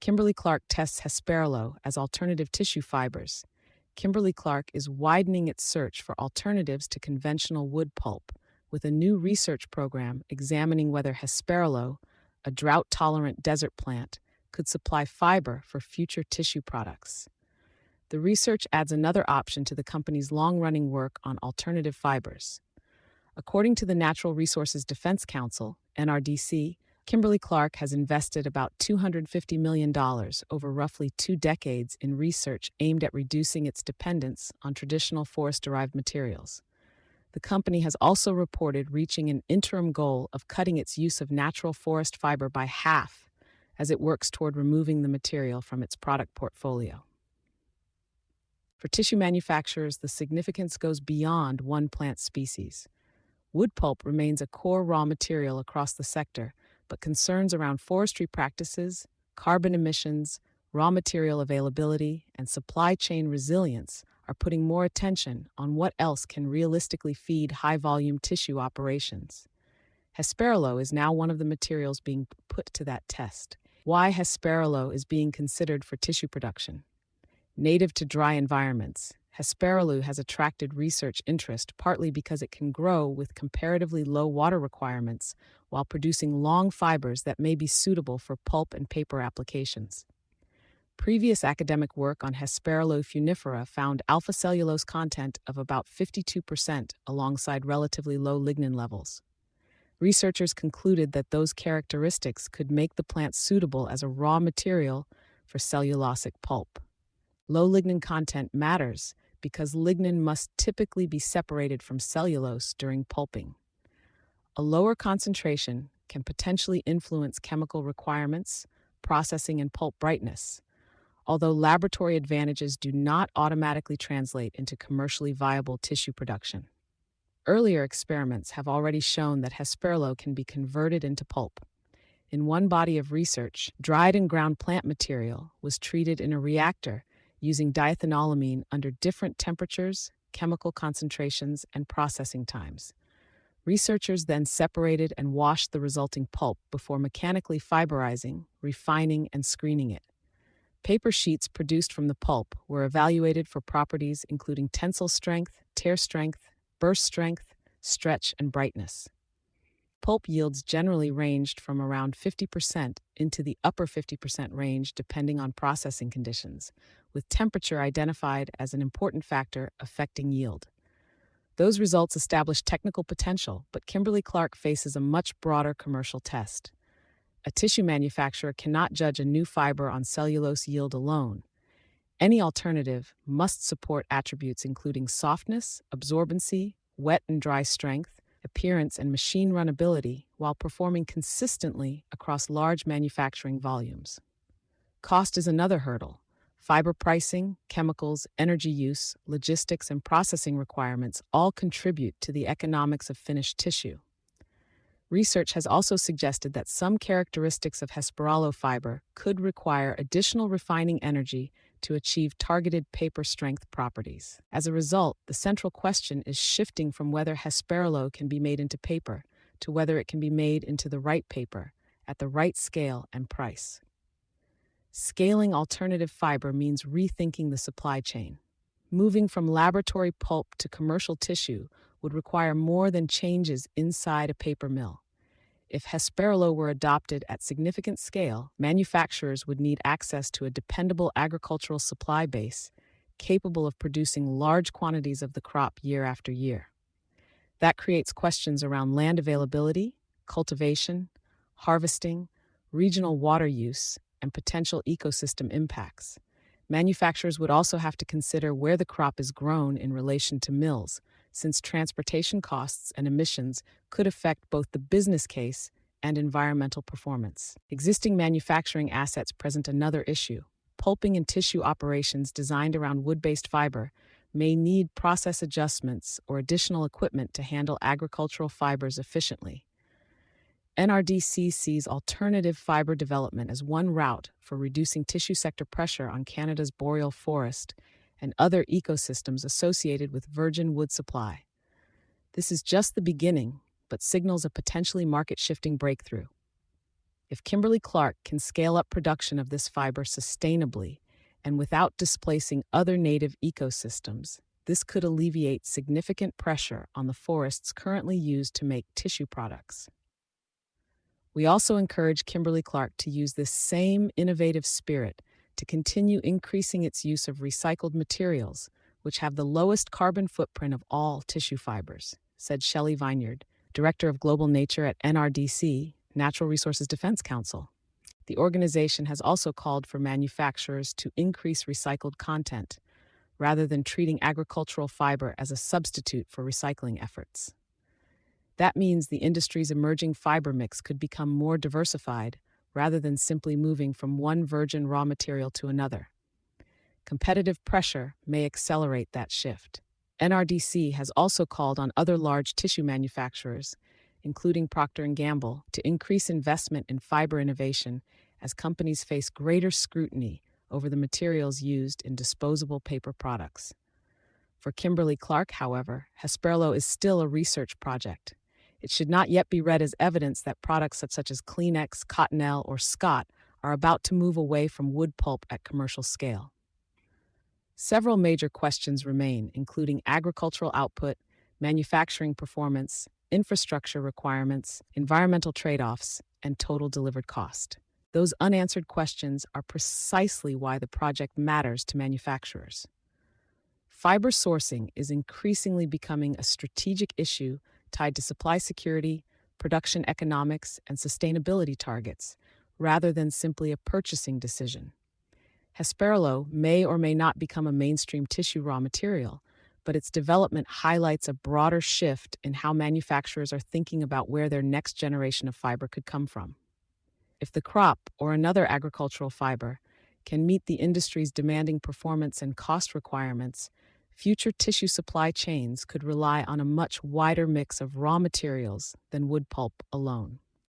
Kimberly-Clark tests Hesperaloe as alternative tissue fibers. Kimberly-Clark is widening its search for alternatives to conventional wood pulp, with a new research program examining whether Hesperaloe, a drought-tolerant desert plant, could supply fiber for future tissue products. The research adds another option to the company's long-running work on alternative fibers. According to the Natural Resources Defense Council, NRDC, Kimberly-Clark has invested about $250 million over roughly 2 decades in research aimed at reducing its dependence on traditional forest-derived materials. The company has also reported reaching an interim goal of cutting its use of natural forest fiber by half as it works toward removing the material from its product portfolio. For tissue manufacturers, the significance goes beyond one plant species. Wood pulp remains a core raw material across the sector, but concerns around forestry practices, carbon emissions, raw material availability, and supply chain resilience are putting more attention on what else can realistically feed high-volume tissue operations. Hesperaloe is now one of the materials being put to that test. Why Hesperaloe is being considered for tissue production? Native to dry environments, Hesperaloe has attracted research interest partly because it can grow with comparatively low water requirements while producing long fibers that may be suitable for pulp and paper applications. Previous academic work on Hesperaloe funifera found alpha cellulose content of about 52% alongside relatively low lignin levels. Researchers concluded that those characteristics could make the plant suitable as a raw material for cellulosic pulp. Low lignin content matters because lignin must typically be separated from cellulose during pulping. A lower concentration can potentially influence chemical requirements, processing, and pulp brightness, although laboratory advantages do not automatically translate into commercially viable tissue production. Earlier experiments have already shown that Hesperaloe can be converted into pulp. In one body of research, dried and ground plant material was treated in a reactor using diethanolamine under different temperatures, chemical concentrations, and processing times. Researchers then separated and washed the resulting pulp before mechanically fiberizing, refining, and screening it. Paper sheets produced from the pulp were evaluated for properties including tensile strength, tear strength, burst strength, stretch, and brightness. Pulp yields generally ranged from around 50% into the upper 50% range depending on processing conditions, with temperature identified as an important factor affecting yield. Those results established technical potential, but Kimberly-Clark faces a much broader commercial test. A tissue manufacturer cannot judge a new fiber on cellulose yield alone. Any alternative must support attributes including softness, absorbency, wet and dry strength, appearance, and machine runnability while performing consistently across large manufacturing volumes. Cost is another hurdle. Fiber pricing, chemicals, energy use, logistics, and processing requirements all contribute to the economics of finished tissue. Research has also suggested that some characteristics of Hesperaloe fiber could require additional refining energy to achieve targeted paper strength properties. As a result, the central question is shifting from whether Hesperaloe can be made into paper to whether it can be made into the right paper at the right scale and price. Scaling alternative fiber means rethinking the supply chain. Moving from laboratory pulp to commercial tissue would require more than changes inside a paper mill. If Hesperaloe were adopted at significant scale, manufacturers would need access to a dependable agricultural supply base capable of producing large quantities of the crop year after year. That creates questions around land availability, cultivation, harvesting, regional water use, and potential ecosystem impacts. Manufacturers would also have to consider where the crop is grown in relation to mills, since transportation costs and emissions could affect both the business case and environmental performance. Existing manufacturing assets present another issue. Pulping and tissue operations designed around wood-based fiber may need process adjustments or additional equipment to handle agricultural fibers efficiently. NRDC sees alternative fiber development as one route for reducing tissue sector pressure on Canada's boreal forest and other ecosystems associated with virgin wood supply. This is just the beginning, but signals a potentially market-shifting breakthrough. If Kimberly-Clark can scale up production of this fiber sustainably and without displacing other native ecosystems, this could alleviate significant pressure on the forests currently used to make tissue products. We also encourage Kimberly-Clark to use this same innovative spirit to continue increasing its use of recycled materials, which have the lowest carbon footprint of all tissue fibers, said Shelley Vineyard, Director of Global Nature at NRDC, Natural Resources Defense Council. The organization has also called for manufacturers to increase recycled content, rather than treating agricultural fiber as a substitute for recycling efforts. That means the industry's emerging fiber mix could become more diversified, rather than simply moving from one virgin raw material to another. Competitive pressure may accelerate that shift. NRDC has also called on other large tissue manufacturers, including Procter & Gamble, to increase investment in fiber innovation as companies face greater scrutiny over the materials used in disposable paper products. For Kimberly-Clark, however, Hesperaloe is still a research project. It should not yet be read as evidence that products such as Kleenex, Cottonelle, or Scott are about to move away from wood pulp at commercial scale. Several major questions remain, including agricultural output, manufacturing performance, infrastructure requirements, environmental trade-offs, and total delivered cost. Those unanswered questions are precisely why the project matters to manufacturers. Fiber sourcing is increasingly becoming a strategic issue tied to supply security, production economics, and sustainability targets, rather than simply a purchasing decision. Hesperaloe may or may not become a mainstream tissue raw material, but its development highlights a broader shift in how manufacturers are thinking about where their next generation of fiber could come from. If the crop, or another agricultural fiber, can meet the industry's demanding performance and cost requirements, future tissue supply chains could rely on a much wider mix of raw materials than wood pulp alone.